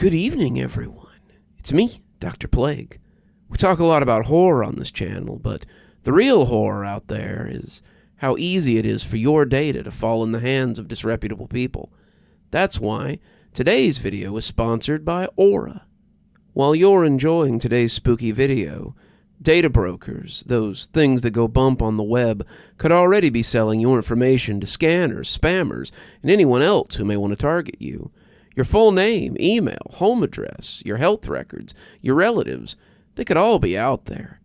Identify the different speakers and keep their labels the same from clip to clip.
Speaker 1: Good evening, everyone. It's me, Dr. Plague. We talk a lot about horror on this channel, but the real horror out there is how easy it is for your data to fall in the hands of disreputable people. That's why today's video is sponsored by Aura. While you're enjoying today's spooky video, data brokers, those things that go bump on the web, could already be selling your information to scanners, spammers, and anyone else who may want to target you. Your full name, email, home address, your health records, your relatives, they could all be out there.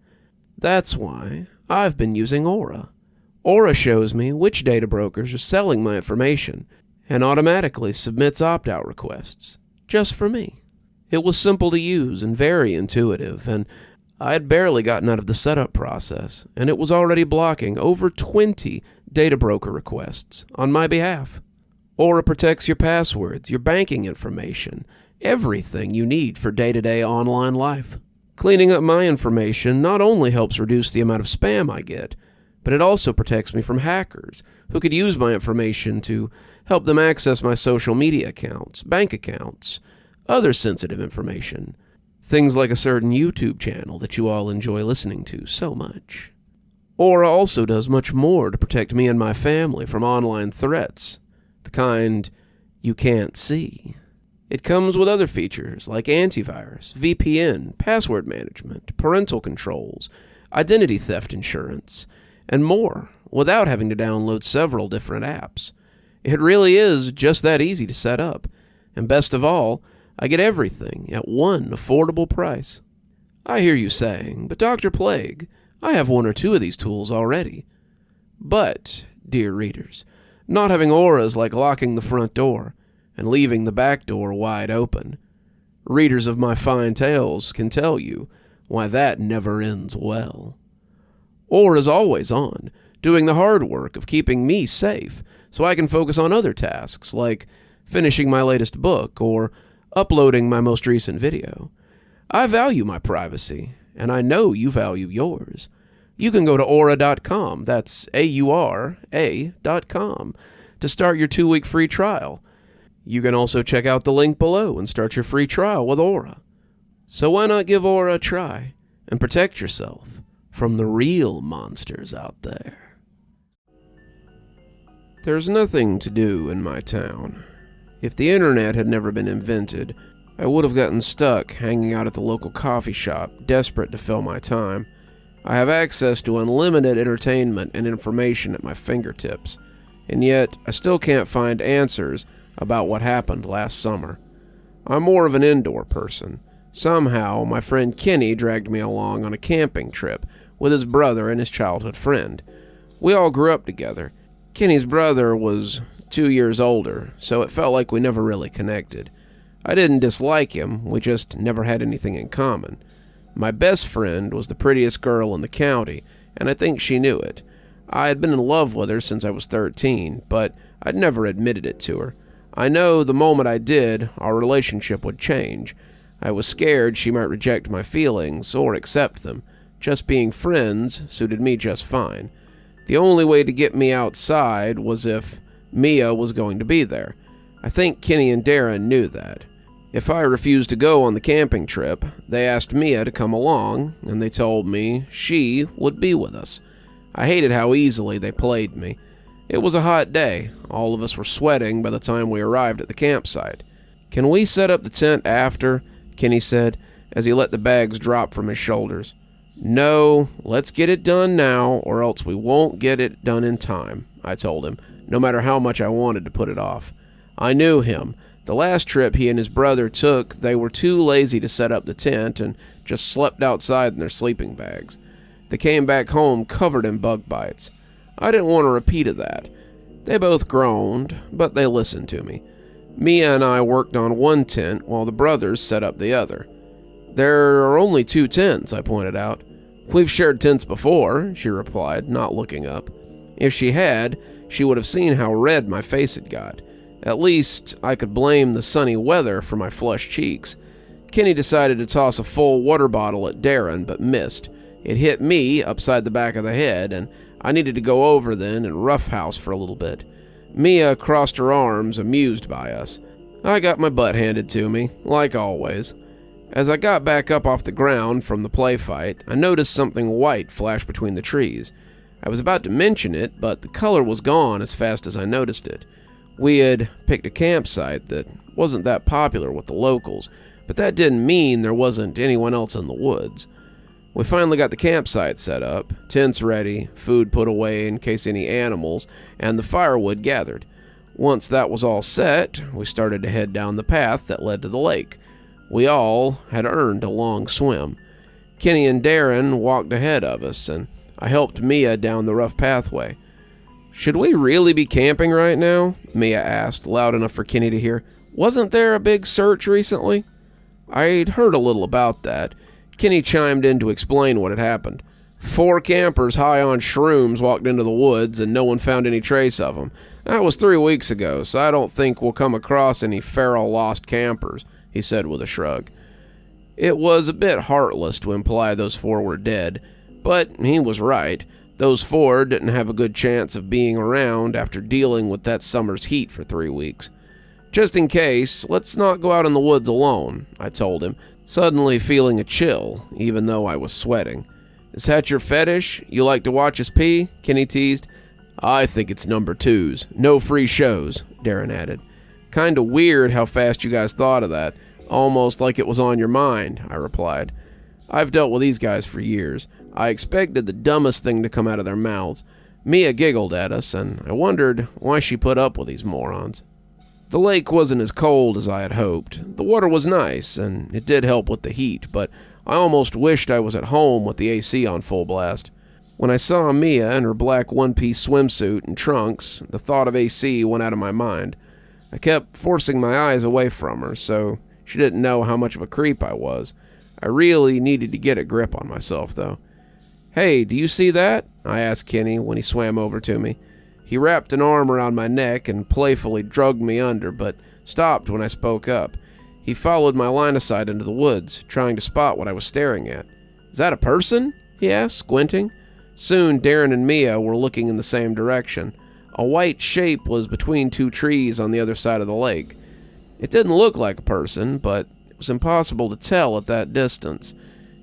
Speaker 1: That's why I've been using Aura. Aura shows me which data brokers are selling my information and automatically submits opt-out requests, just for me. It was simple to use and very intuitive, and I had barely gotten out of the setup process, and it was already blocking over 20 data broker requests on my behalf. Aura protects your passwords, your banking information, everything you need for day-to-day online life. Cleaning up my information not only helps reduce the amount of spam I get, but it also protects me from hackers who could use my information to help them access my social media accounts, bank accounts, other sensitive information. Things like a certain YouTube channel that you all enjoy listening to so much. Aura also does much more to protect me and my family from online threats, the kind you can't see. It comes with other features like antivirus, VPN, password management, parental controls, identity theft insurance, and more, without having to download several different apps. It really is just that easy to set up, and best of all, I get everything at one affordable price. I hear you saying, but Dr. Plague, I have one or two of these tools already. But, dear readers, not having Aura is like locking the front door and leaving the back door wide open. Readers of my fine tales can tell you why that never ends well. Aura is always on, doing the hard work of keeping me safe so I can focus on other tasks like finishing my latest book or uploading my most recent video. I value my privacy, and I know you value yours. You can go to Aura.com, that's AURA.com, to start your 2-week free trial. You can also check out the link below and start your free trial with Aura. So why not give Aura a try and protect yourself from the real monsters out there? There's nothing to do in my town. If the internet had never been invented, I would have gotten stuck hanging out at the local coffee shop, desperate to fill my time. I have access to unlimited entertainment and information at my fingertips, and yet I still can't find answers about what happened last summer. I'm more of an indoor person. Somehow, my friend Kenny dragged me along on a camping trip with his brother and his childhood friend. We all grew up together. Kenny's brother was 2 years older, so it felt like we never really connected. I didn't dislike him, we just never had anything in common. My best friend was the prettiest girl in the county, and I think she knew it. I had been in love with her since I was 13, but I'd never admitted it to her. I know the moment I did, our relationship would change. I was scared she might reject my feelings or accept them. Just being friends suited me just fine. The only way to get me outside was if Mia was going to be there. I think Kenny and Darren knew that. If I refused to go on the camping trip, they asked Mia to come along, and they told me she would be with us. I hated how easily they played me. It was a hot day. All of us were sweating by the time we arrived at the campsite. "Can we set up the tent after?" Kenny said, as he let the bags drop from his shoulders. "No, let's get it done now, or else we won't get it done in time," I told him, no matter how much I wanted to put it off. I knew him. The last trip he and his brother took, they were too lazy to set up the tent and just slept outside in their sleeping bags. They came back home covered in bug bites. I didn't want a repeat of that. They both groaned, but they listened to me. Mia and I worked on one tent while the brothers set up the other. "There are only 2 tents, I pointed out. "We've shared tents before," she replied, not looking up. If she had, she would have seen how red my face had got. At least, I could blame the sunny weather for my flushed cheeks. Kenny decided to toss a full water bottle at Darren, but missed. It hit me upside the back of the head, and I needed to go over then and roughhouse for a little bit. Mia crossed her arms, amused by us. I got my butt handed to me, like always. As I got back up off the ground from the play fight, I noticed something white flash between the trees. I was about to mention it, but the color was gone as fast as I noticed it. We had picked a campsite that wasn't that popular with the locals, but that didn't mean there wasn't anyone else in the woods. We finally got the campsite set up, tents ready, food put away in case any animals, and the firewood gathered. Once that was all set, we started to head down the path that led to the lake. We all had earned a long swim. Kenny and Darren walked ahead of us, and I helped Mia down the rough pathway. "Should we really be camping right now?" Mia asked, loud enough for Kenny to hear. "Wasn't there a big search recently?" I'd heard a little about that. Kenny chimed in to explain what had happened. 4 campers high on shrooms walked into the woods, and no one found any trace of them. That was 3 weeks ago, so I don't think we'll come across any feral lost campers, he said with a shrug. It was a bit heartless to imply those 4 were dead, but he was right. Those 4 didn't have a good chance of being around after dealing with that summer's heat for 3 weeks. "Just in case, let's not go out in the woods alone," I told him, suddenly feeling a chill, even though I was sweating. "Is that your fetish? You like to watch us pee?" Kenny teased. "I think it's number 2s. No free shows," Darren added. "Kinda weird how fast you guys thought of that. Almost like it was on your mind," I replied. I've dealt with these guys for years. I expected the dumbest thing to come out of their mouths. Mia giggled at us, and I wondered why she put up with these morons. The lake wasn't as cold as I had hoped. The water was nice, and it did help with the heat, but I almost wished I was at home with the AC on full blast. When I saw Mia in her black one-piece swimsuit and trunks, the thought of AC went out of my mind. I kept forcing my eyes away from her, so she didn't know how much of a creep I was. I really needed to get a grip on myself, though. "Hey, do you see that?" I asked Kenny when he swam over to me. He wrapped an arm around my neck and playfully drugged me under, but stopped when I spoke up. He followed my line of sight into the woods, trying to spot what I was staring at. "Is that a person?" he asked, squinting. Soon, Darren and Mia were looking in the same direction. A white shape was between 2 trees on the other side of the lake. It didn't look like a person, but it was impossible to tell at that distance.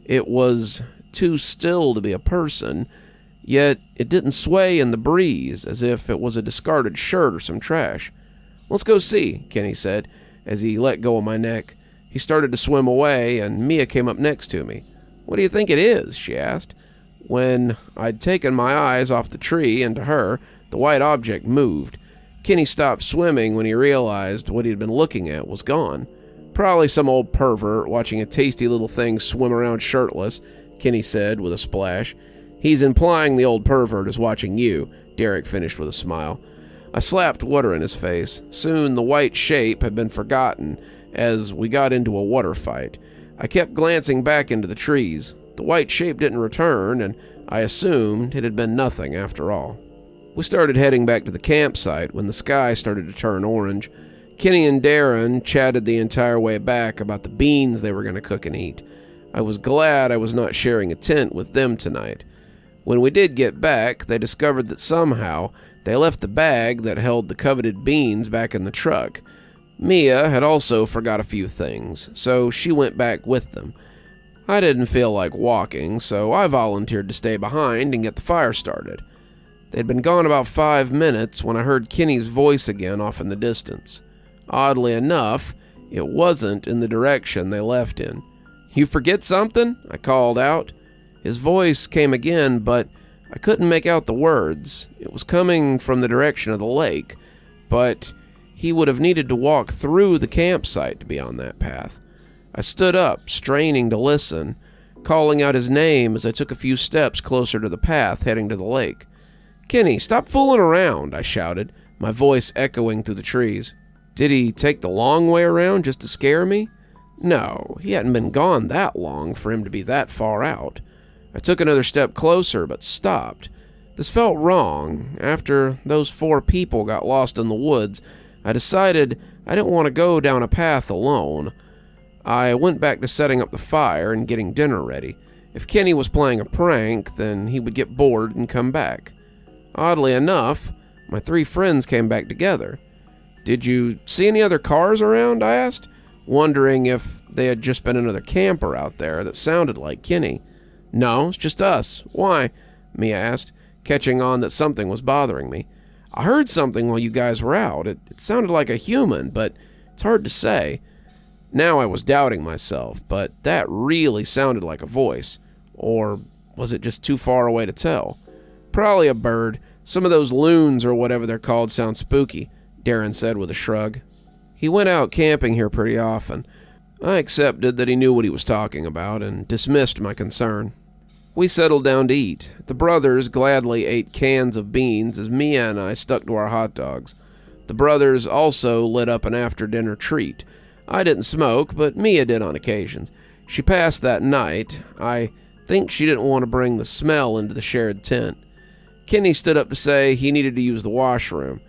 Speaker 1: It was too still to be a person, yet it didn't sway in the breeze as if it was a discarded shirt or some trash. "Let's go see," Kenny said, as he let go of my neck. He started to swim away, and Mia came up next to me. "What do you think it is?" she asked. When I'd taken my eyes off the tree and to her, the white object moved. Kenny stopped swimming when he realized what he'd been looking at was gone. "Probably some old pervert watching a tasty little thing swim around shirtless," Kenny said with a splash. "He's implying the old pervert is watching you," Derek finished with a smile. I slapped water in his face. Soon the white shape had been forgotten as we got into a water fight. I kept glancing back into the trees. The white shape didn't return, and I assumed it had been nothing after all. We started heading back to the campsite when the sky started to turn orange. Kenny and Darren chatted the entire way back about the beans they were going to cook and eat. I was glad I was not sharing a tent with them tonight. When we did get back, they discovered that somehow they left the bag that held the coveted beans back in the truck. Mia had also forgot a few things, so she went back with them. I didn't feel like walking, so I volunteered to stay behind and get the fire started. They'd been gone about 5 minutes when I heard Kenny's voice again off in the distance. Oddly enough, it wasn't in the direction they left in. "You forget something?" I called out. His voice came again, but I couldn't make out the words. It was coming from the direction of the lake, but he would have needed to walk through the campsite to be on that path. I stood up, straining to listen, calling out his name as I took a few steps closer to the path heading to the lake. "Kenny, stop fooling around," I shouted, my voice echoing through the trees. Did he take the long way around just to scare me? No, he hadn't been gone that long for him to be that far out. I took another step closer, but stopped. This felt wrong. After those 4 people got lost in the woods, I decided I didn't want to go down a path alone. I went back to setting up the fire and getting dinner ready. If Kenny was playing a prank, then he would get bored and come back. Oddly enough, my 3 friends came back together. "Did you see any other cars around?" I asked, wondering if they had just been another camper out there that sounded like Kenny. "No, it's just us. Why?" Mia asked, catching on that something was bothering me. "I heard something while you guys were out. It sounded like a human, but it's hard to say." Now I was doubting myself, but that really sounded like a voice. Or was it just too far away to tell? "Probably a bird. Some of those loons or whatever they're called sound spooky," Darren said with a shrug. He went out camping here pretty often. I accepted that he knew what he was talking about and dismissed my concern. We settled down to eat. The brothers gladly ate cans of beans as Mia and I stuck to our hot dogs. The brothers also lit up an after-dinner treat. I didn't smoke, but Mia did on occasions. She passed that night. I think she didn't want to bring the smell into the shared tent. Kenny stood up to say he needed to use the washroom.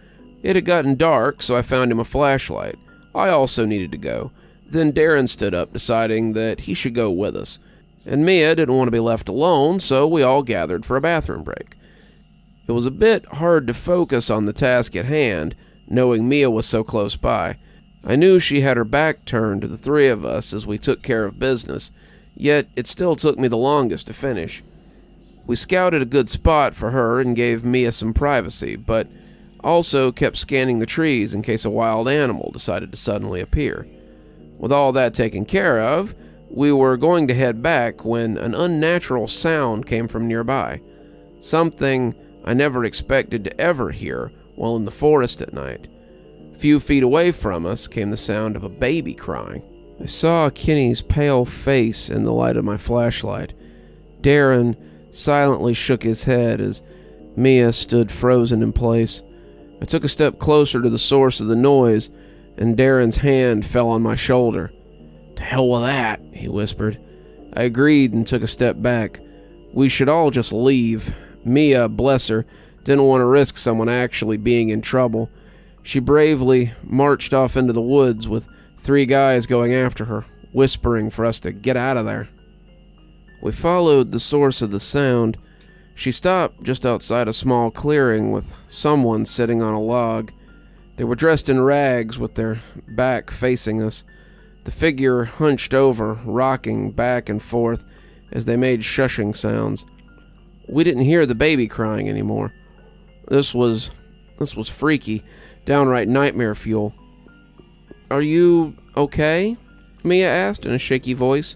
Speaker 1: It had gotten dark, so I found him a flashlight. I also needed to go. Then Darren stood up, deciding that he should go with us. And Mia didn't want to be left alone, so we all gathered for a bathroom break. It was a bit hard to focus on the task at hand, knowing Mia was so close by. I knew she had her back turned to the three of us as we took care of business, yet it still took me the longest to finish. We scouted a good spot for her and gave Mia some privacy, but also kept scanning the trees in case a wild animal decided to suddenly appear. With all that taken care of, we were going to head back when an unnatural sound came from nearby. Something I never expected to ever hear while in the forest at night. A few feet away from us came the sound of a baby crying. I saw Kenny's pale face in the light of my flashlight. Darren silently shook his head as Mia stood frozen in place. I took a step closer to the source of the noise, and Darren's hand fell on my shoulder. "To hell with that," he whispered. I agreed and took a step back. We should all just leave. Mia, bless her, didn't want to risk someone actually being in trouble. She bravely marched off into the woods with 3 guys going after her, whispering for us to get out of there. We followed the source of the sound. She stopped just outside a small clearing with someone sitting on a log. They were dressed in rags with their back facing us. The figure hunched over, rocking back and forth as they made shushing sounds. We didn't hear the baby crying anymore. This was freaky, downright nightmare fuel. "Are you okay?" Mia asked in a shaky voice.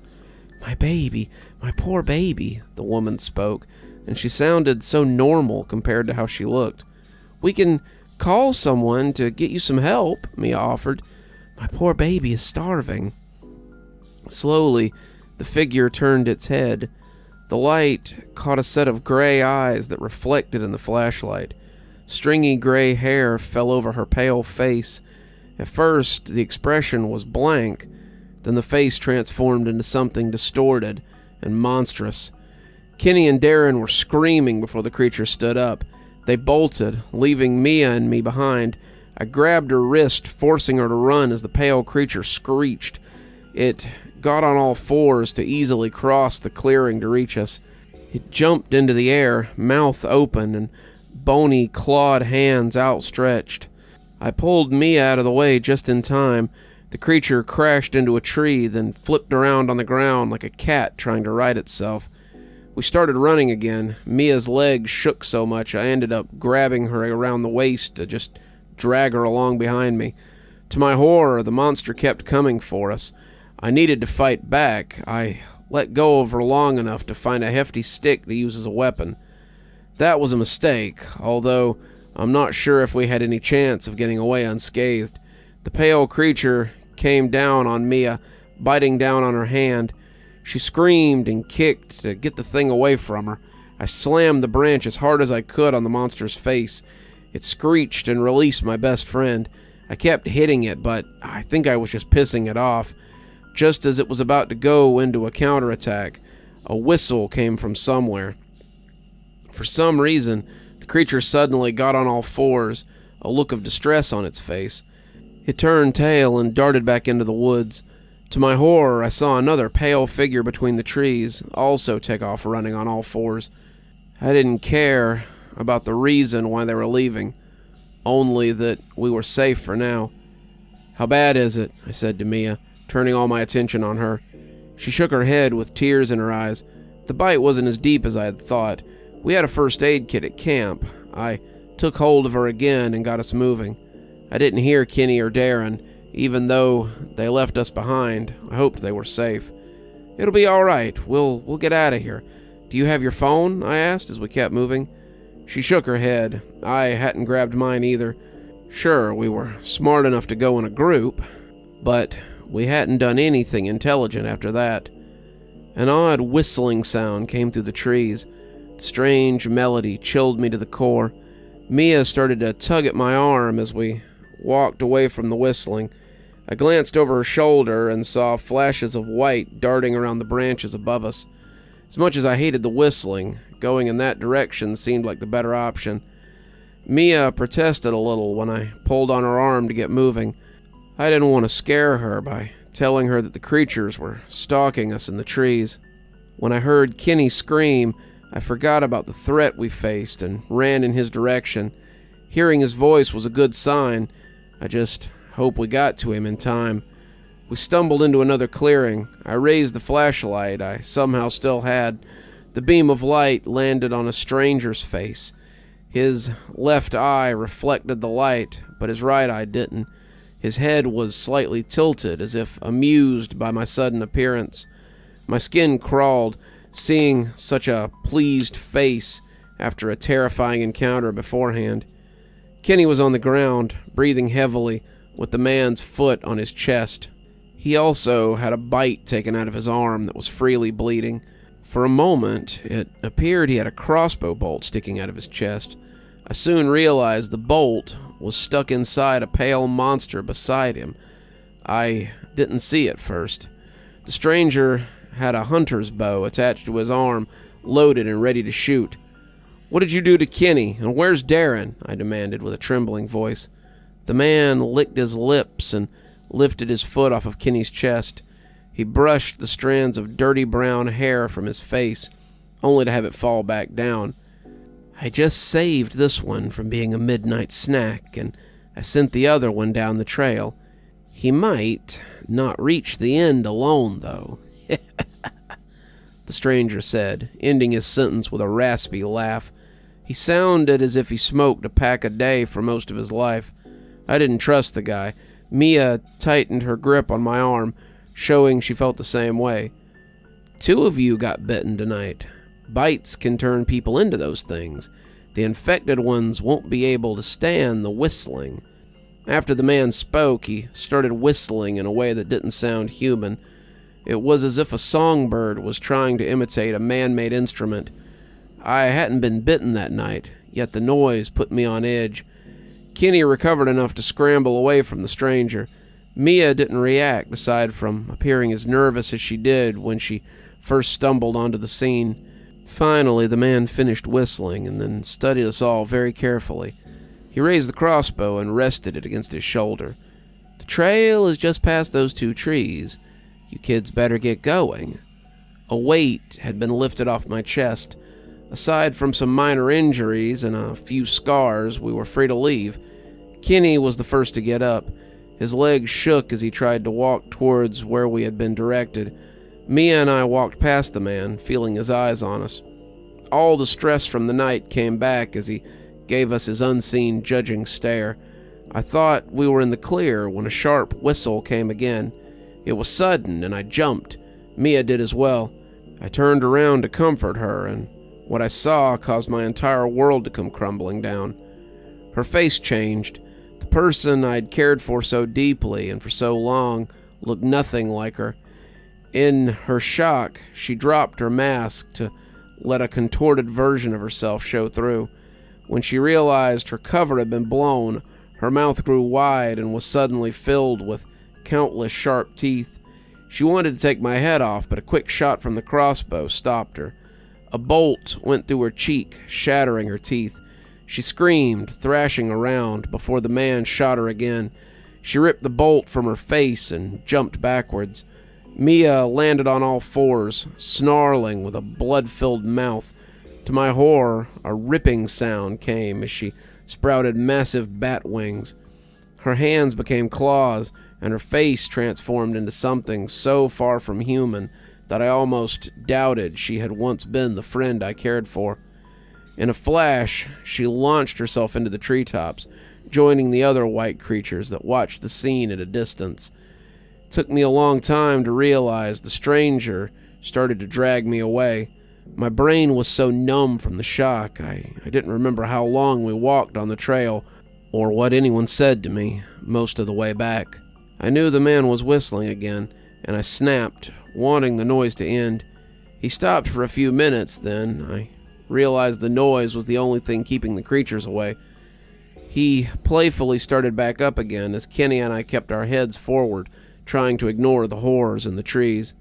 Speaker 1: "My baby, my poor baby," the woman spoke, and she sounded so normal compared to how she looked. "We can call someone to get you some help," Mia offered. "My poor baby is starving." Slowly, the figure turned its head. The light caught a set of gray eyes that reflected in the flashlight. Stringy gray hair fell over her pale face. At first, the expression was blank. Then the face transformed into something distorted and monstrous. Kenny and Darren were screaming before the creature stood up. They bolted, leaving Mia and me behind. I grabbed her wrist, forcing her to run as the pale creature screeched. It got on all fours to easily cross the clearing to reach us. It jumped into the air, mouth open and bony, clawed hands outstretched. I pulled Mia out of the way just in time. The creature crashed into a tree, then flipped around on the ground like a cat trying to right itself. We started running again. Mia's legs shook so much I ended up grabbing her around the waist to just drag her along behind me. To my horror, the monster kept coming for us. I needed to fight back. I let go of her long enough to find a hefty stick to use as a weapon. That was a mistake, although I'm not sure if we had any chance of getting away unscathed. The pale creature came down on Mia, biting down on her hand. She screamed and kicked to get the thing away from her. I slammed the branch as hard as I could on the monster's face. It screeched and released my best friend. I kept hitting it, but I think I was just pissing it off. Just as it was about to go into a counterattack, a whistle came from somewhere. For some reason, the creature suddenly got on all fours, a look of distress on its face. It turned tail and darted back into the woods. To my horror, I saw another pale figure between the trees, also take off running on all fours. I didn't care about the reason why they were leaving, only that we were safe for now. "How bad is it?" I said to Mia, turning all my attention on her. She shook her head with tears in her eyes. The bite wasn't as deep as I had thought. We had a first aid kit at camp. I took hold of her again and got us moving. I didn't hear Kenny or Darren, even though they left us behind. I hoped they were safe. "It'll be all right. We'll get out of here. Do you have your phone?" I asked as we kept moving. She shook her head. I hadn't grabbed mine either. Sure, we were smart enough to go in a group, but we hadn't done anything intelligent after that. An odd whistling sound came through the trees. The strange melody chilled me to the core. Mia started to tug at my arm as we walked away from the whistling. I glanced over her shoulder and saw flashes of white darting around the branches above us. As much as I hated the whistling, going in that direction seemed like the better option. Mia protested a little when I pulled on her arm to get moving. I didn't want to scare her by telling her that the creatures were stalking us in the trees. When I heard Kenny scream, I forgot about the threat we faced and ran in his direction. Hearing his voice was a good sign. I just hope we got to him in time. We stumbled into another clearing. I raised the flashlight I somehow still had. The beam of light landed on a stranger's face. His left eye reflected the light, but his right eye didn't. His head was slightly tilted, as if amused by my sudden appearance. My skin crawled, seeing such a pleased face after a terrifying encounter beforehand. Kenny was on the ground, breathing heavily, with the man's foot on his chest. He also had a bite taken out of his arm that was freely bleeding. For a moment, it appeared he had a crossbow bolt sticking out of his chest. I soon realized the bolt was stuck inside a pale monster beside him. I didn't see it first. The stranger had a hunter's bow attached to his arm, loaded and ready to shoot. "What did you do to Kenny, and where's Darren?" I demanded with a trembling voice. The man licked his lips and lifted his foot off of Kenny's chest. He brushed the strands of dirty brown hair from his face, only to have it fall back down. "I just saved this one from being a midnight snack, and I sent the other one down the trail. He might not reach the end alone, though," the stranger said, ending his sentence with a raspy laugh. He sounded as if he smoked a pack a day for most of his life. I didn't trust the guy. Mia tightened her grip on my arm, showing she felt the same way. "Two of you got bitten tonight. Bites can turn people into those things. The infected ones won't be able to stand the whistling." After the man spoke, he started whistling in a way that didn't sound human. It was as if a songbird was trying to imitate a man-made instrument. I hadn't been bitten that night, yet the noise put me on edge. Kenny recovered enough to scramble away from the stranger. Mia didn't react, aside from appearing as nervous as she did when she first stumbled onto the scene. Finally, the man finished whistling and then studied us all very carefully. He raised the crossbow and rested it against his shoulder. "The trail is just past those two trees. You kids better get going." A weight had been lifted off my chest. Aside from some minor injuries and a few scars, we were free to leave. Kenny was the first to get up. His legs shook as he tried to walk towards where we had been directed. Mia and I walked past the man, feeling his eyes on us. All the stress from the night came back as he gave us his unseen, judging stare. I thought we were in the clear when a sharp whistle came again. It was sudden, and I jumped. Mia did as well. I turned around to comfort her, and what I saw caused my entire world to come crumbling down. Her face changed. The person I'd cared for so deeply and for so long looked nothing like her. In her shock, she dropped her mask to let a contorted version of herself show through. When she realized her cover had been blown, her mouth grew wide and was suddenly filled with countless sharp teeth. She wanted to take my head off, but a quick shot from the crossbow stopped her. A bolt went through her cheek, shattering her teeth. She screamed, thrashing around, before the man shot her again. She ripped the bolt from her face and jumped backwards. Mia landed on all fours, snarling with a blood-filled mouth. To my horror, a ripping sound came as she sprouted massive bat wings. Her hands became claws, and her face transformed into something so far from human that I almost doubted she had once been the friend I cared for. In a flash, she launched herself into the treetops, joining the other white creatures that watched the scene at a distance. It took me a long time to realize the stranger started to drag me away. My brain was so numb from the shock, I didn't remember how long we walked on the trail, or what anyone said to me most of the way back. I knew the man was whistling again, and I snapped, wanting the noise to end. He stopped for a few minutes, then I realized the noise was the only thing keeping the creatures away. He playfully started back up again as Kenny and I kept our heads forward, trying to ignore the horrors in the trees.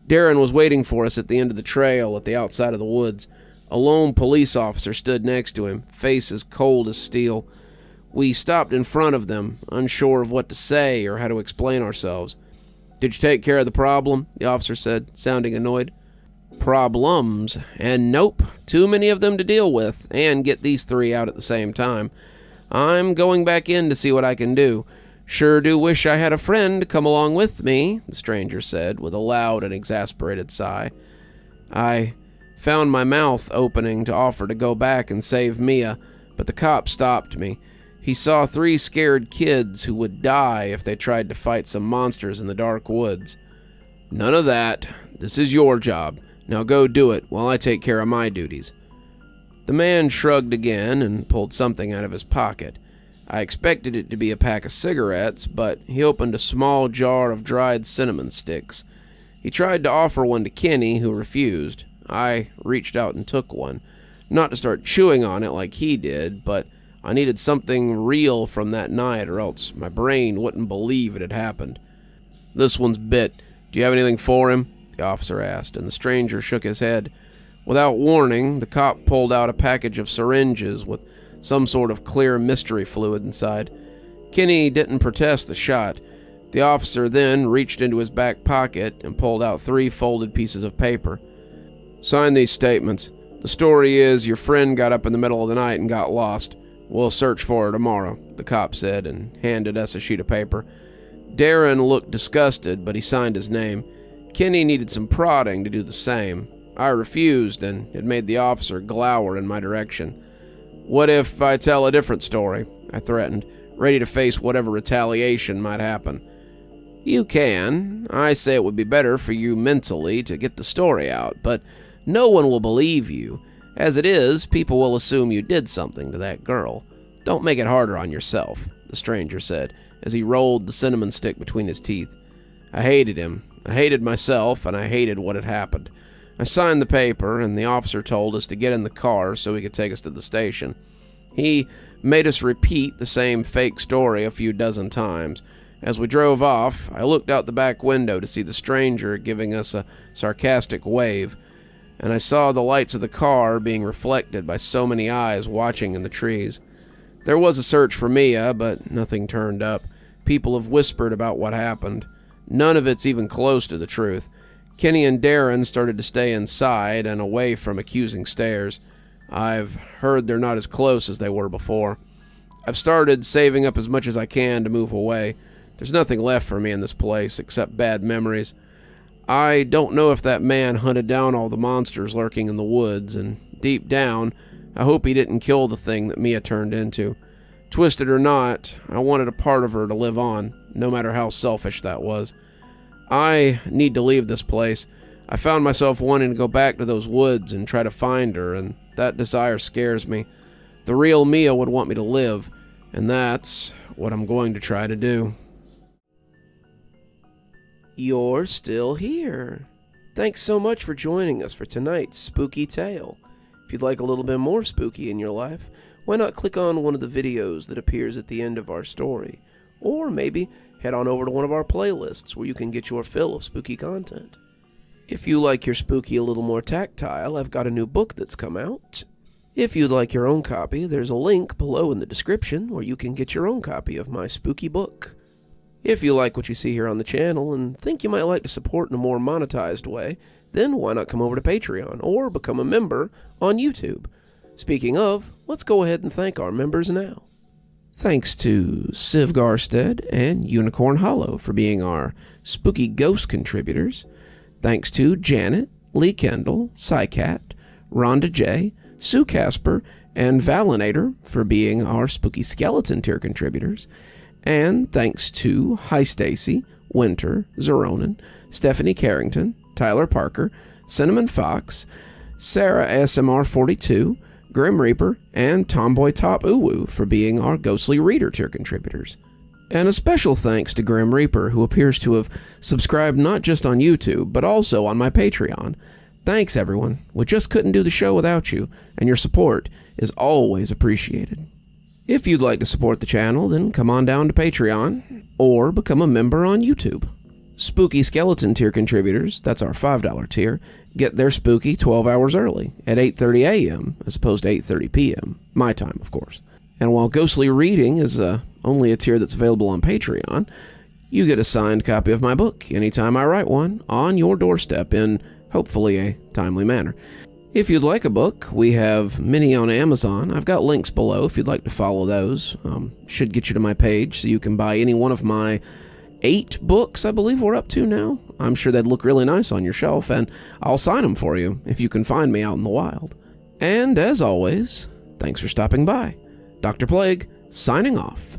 Speaker 1: Darren was waiting for us at the end of the trail at the outside of the woods. A lone police officer stood next to him, face as cold as steel. We stopped in front of them, unsure of what to say or how to explain ourselves. "Did you take care of the problem?" the officer said, sounding annoyed. "Problems? And nope, too many of them to deal with, and get these three out at the same time. I'm going back in to see what I can do. Sure do wish I had a friend come along with me," the stranger said, with a loud and exasperated sigh. I found my mouth opening to offer to go back and save Mia, but the cop stopped me. He saw 3 scared kids who would die if they tried to fight some monsters in the dark woods. "None of that. This is your job. Now go do it while I take care of my duties." The man shrugged again and pulled something out of his pocket. I expected it to be a pack of cigarettes, but he opened a small jar of dried cinnamon sticks. He tried to offer one to Kenny, who refused. I reached out and took one, not to start chewing on it like he did, but I needed something real from that night, or else my brain wouldn't believe it had happened. "This one's bit. Do you have anything for him?" the officer asked, and the stranger shook his head. Without warning, the cop pulled out a package of syringes with some sort of clear mystery fluid inside. Kenny didn't protest the shot. The officer then reached into his back pocket and pulled out 3 folded pieces of paper. "Sign these statements. The story is your friend got up in the middle of the night and got lost. We'll search for her tomorrow," the cop said, and handed us a sheet of paper. Darren looked disgusted, but he signed his name. Kenny needed some prodding to do the same. I refused, and it made the officer glower in my direction. "What if I tell a different story?" I threatened, ready to face whatever retaliation might happen. "You can. I say it would be better for you mentally to get the story out, but no one will believe you. As it is, people will assume you did something to that girl. Don't make it harder on yourself," the stranger said, as he rolled the cinnamon stick between his teeth. I hated him. I hated myself, and I hated what had happened. I signed the paper, and the officer told us to get in the car so he could take us to the station. He made us repeat the same fake story a few dozen times. As we drove off, I looked out the back window to see the stranger giving us a sarcastic wave, and I saw the lights of the car being reflected by so many eyes watching in the trees. There was a search for Mia, but nothing turned up. People have whispered about what happened. None of it's even close to the truth. Kenny and Darren started to stay inside and away from accusing stares. I've heard they're not as close as they were before. I've started saving up as much as I can to move away. There's nothing left for me in this place except bad memories. I don't know if that man hunted down all the monsters lurking in the woods, and deep down, I hope he didn't kill the thing that Mia turned into. Twisted or not, I wanted a part of her to live on, no matter how selfish that was. I need to leave this place. I found myself wanting to go back to those woods and try to find her, and that desire scares me. The real Mia would want me to live, and that's what I'm going to try to do. You're still here. Thanks so much for joining us for tonight's spooky tale. If you'd like a little bit more spooky in your life, why not click on one of the videos that appears at the end of our story, or maybe head on over to one of our playlists where you can get your fill of spooky content. If you like your spooky a little more tactile, I've got a new book that's come out. If you'd like your own copy, there's a link below in the description where you can get your own copy of my spooky book. If you like what you see here on the channel and think you might like to support in a more monetized way, then why not come over to Patreon or become a member on YouTube? Speaking of, let's go ahead and thank our members now. Thanks to Civ Garstad and Unicorn Hollow for being our spooky ghost contributors. Thanks to Janet, Lee Kendall, Saikat, Ronda J, Sue Casper, and Valinator for being our spooky skeleton tier contributors. And thanks to Hi Stacy, Winter, Xaronan, Stephanie Carrington, Tyler Parker, Cinnamon Fox, Sarah ASMR42, Grim Reaper, and TomBoiTopUwU for being our Ghostly Reader tier contributors. And a special thanks to Grim Reaper, who appears to have subscribed not just on YouTube, but also on my Patreon. Thanks, everyone. We just couldn't do the show without you, and your support is always appreciated. If you'd like to support the channel, then come on down to Patreon, or become a member on YouTube. Spooky Skeleton tier contributors, that's our $5 tier, get their spooky 12 hours early, at 8:30 a.m., as opposed to 8:30 p.m., my time, of course. And while Ghostly Reading is only a tier that's available on Patreon, you get a signed copy of my book anytime I write one on your doorstep in, hopefully, a timely manner. If you'd like a book, we have many on Amazon. I've got links below if you'd like to follow those. Should get you to my page so you can buy any one of my 8 books I believe we're up to now. I'm sure they'd look really nice on your shelf, and I'll sign them for you if you can find me out in the wild. And as always, thanks for stopping by. Dr. Plague, signing off.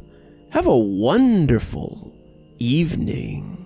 Speaker 1: Have a wonderful evening.